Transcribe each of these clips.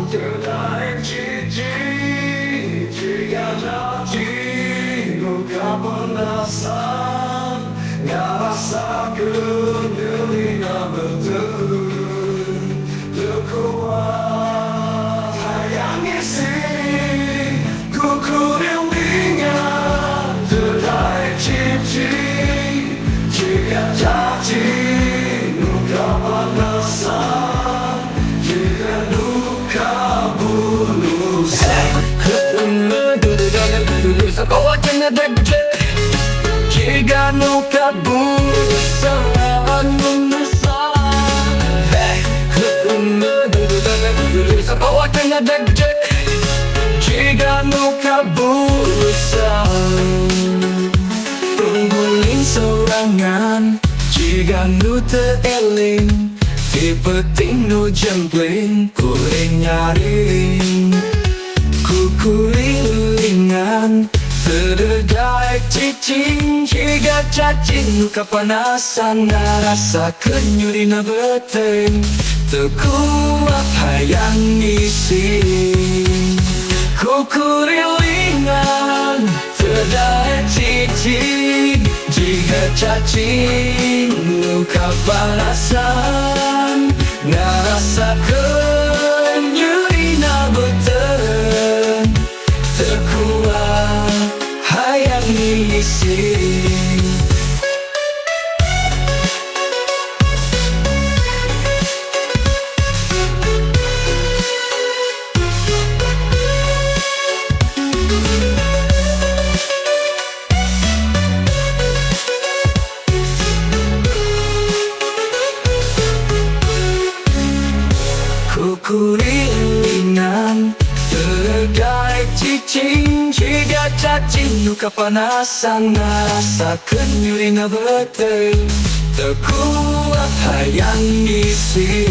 Terdaik cici jika jadi luka penasan ngerasa kendalinya betul terkuat hayang isi kukurin ingat terdaik cici jika jadi luka penasan jika luka jika luka bunuh jika luka bunuh penguling sorangan jika nu teeling tipe nu jempling kuring nyaring kukulingan terdaik cicing jika cacing luka panasan ngerasa kenyurina beteng terkuat hayang isi kukulingan terdaik cicing jika cacing luka panasan ngerasa kenyurina beteng terkuat hayang isi kukulingan terdaik cicing jika cacing luka panasan ngerasa kenyurina beteng terkuat hayang isi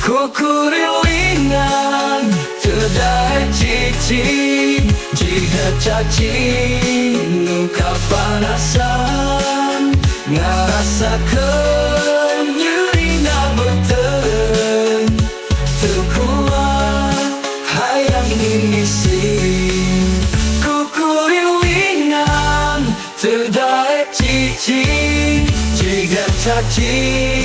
kukulingan terdaik cicing jika cacing luka panasan ngerasa kenyurina beteng terkuat hayang isi kukulingan terdaik cicing jika cacing